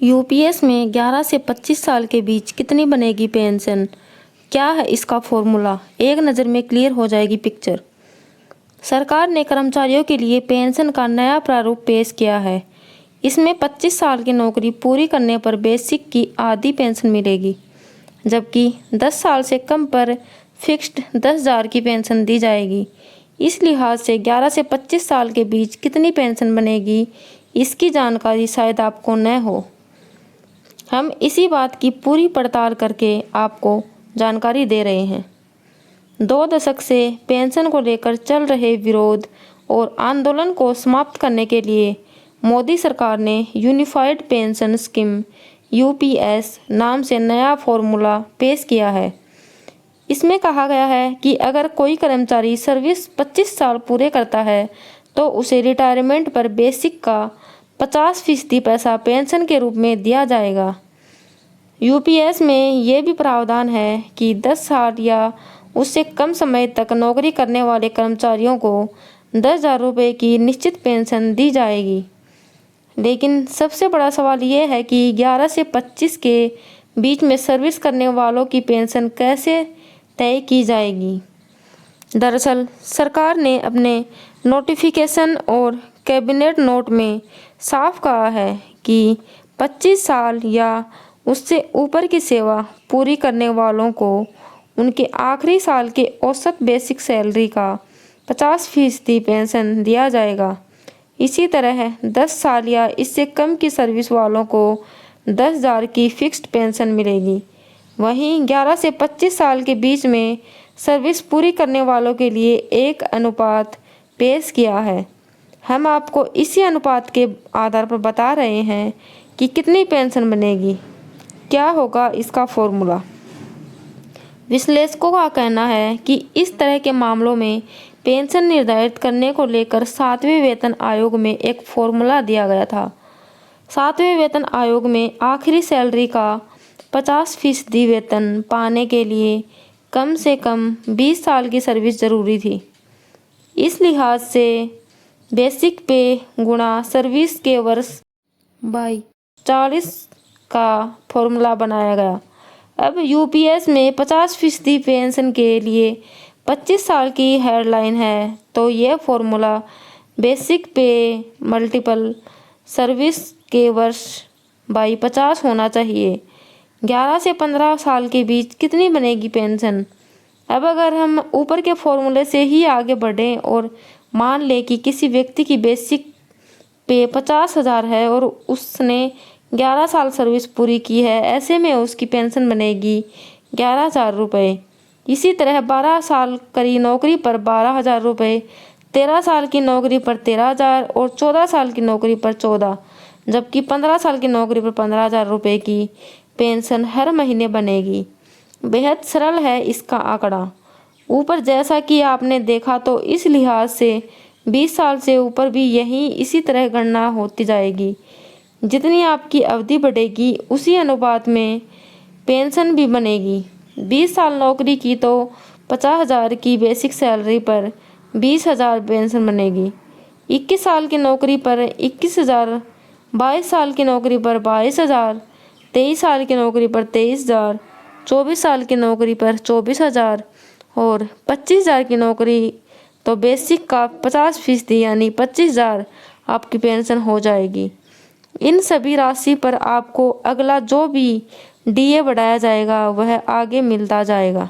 UPS में 11 से 25 साल के बीच कितनी बनेगी पेंशन? क्या है इसका फॉर्मूला? एक नज़र में क्लियर हो जाएगी पिक्चर। सरकार ने कर्मचारियों के लिए पेंशन का नया प्रारूप पेश किया है। इसमें 25 साल की नौकरी पूरी करने पर बेसिक की आधी पेंशन मिलेगी, जबकि 10 साल से कम पर फिक्स्ड 10,000 की पेंशन दी जाएगी। इस लिहाज से 11 से 25 साल के बीच कितनी पेंशन बनेगी, इसकी जानकारी शायद आपको न हो। हम इसी बात की पूरी पड़ताल करके आपको जानकारी दे रहे हैं। 2 दशक से पेंशन को लेकर चल रहे विरोध और आंदोलन को समाप्त करने के लिए मोदी सरकार ने यूनिफाइड पेंशन स्कीम यूपीएस नाम से नया फॉर्मूला पेश किया है। इसमें कहा गया है कि अगर कोई कर्मचारी सर्विस 25 साल पूरे करता है तो उसे रिटायरमेंट पर बेसिक का 50% पैसा पेंशन के रूप में दिया जाएगा। यूपीएस में ये भी प्रावधान है कि 10 साल या उससे कम समय तक नौकरी करने वाले कर्मचारियों को 10,000 रुपये की निश्चित पेंशन दी जाएगी। लेकिन सबसे बड़ा सवाल ये है कि 11 से 25 के बीच में सर्विस करने वालों की पेंशन कैसे तय की जाएगी। दरअसल सरकार ने अपने नोटिफिकेशन और कैबिनेट नोट में साफ कहा है कि 25 साल या उससे ऊपर की सेवा पूरी करने वालों को उनके आखिरी साल के औसत बेसिक सैलरी का 50% पेंशन दिया जाएगा। इसी तरह 10 साल या इससे कम की सर्विस वालों को 10,000 की फिक्स्ड पेंशन मिलेगी। वहीं 11 से 25 साल के बीच में सर्विस पूरी करने वालों के लिए एक अनुपात पेश किया है। हम आपको इसी अनुपात के आधार पर बता रहे हैं कि कितनी पेंशन बनेगी, क्या होगा इसका फॉर्मूला। विश्लेषकों का कहना है कि इस तरह के मामलों में पेंशन निर्धारित करने को लेकर 7वें वेतन आयोग में एक फॉर्मूला दिया गया था। 7वें वेतन आयोग में आखिरी सैलरी का 50% वेतन पाने के लिए कम से कम 20 साल की सर्विस जरूरी थी। इस लिहाज से बेसिक पे गुणा सर्विस के वर्ष बाई 40 का फॉर्मूला बनाया गया। अब यूपीएस में 50% पेंशन के लिए 25 साल की हेडलाइन है, तो यह फॉर्मूला बेसिक पे मल्टीपल सर्विस के वर्ष बाई 50 होना चाहिए। 11 से 15 साल के बीच कितनी बनेगी पेंशन? अब अगर हम ऊपर के फॉर्मूले से ही आगे बढ़ें और मान लें कि किसी व्यक्ति की बेसिक पे 50,000 है और उसने 11 साल सर्विस पूरी की है, ऐसे में उसकी पेंशन बनेगी 11,000 रुपये। इसी तरह 12 साल करी नौकरी पर 12,000 रुपये, 13 साल की नौकरी पर 13,000 और 14 साल की नौकरी पर 14, जबकि 15 साल की नौकरी पर 15,000 रुपये की पेंशन हर महीने बनेगी। बेहद सरल है इसका आंकड़ा। ऊपर जैसा कि आपने देखा, तो इस लिहाज से 20 साल से ऊपर भी यही इसी तरह गणना होती जाएगी। जितनी आपकी अवधि बढ़ेगी उसी अनुपात में पेंशन भी बनेगी। 20 साल नौकरी की तो 50,000 की बेसिक सैलरी पर 20,000 पेंशन बनेगी। 21 साल की नौकरी पर 21,000, 22 साल की नौकरी पर 22,000, 23 साल की नौकरी पर 23,000, 24 साल की नौकरी पर 24,000 और 25,000 की नौकरी तो बेसिक का 50% यानी 25,000 आपकी पेंशन हो जाएगी। इन सभी राशि पर आपको अगला जो भी डीए बढ़ाया जाएगा वह आगे मिलता जाएगा।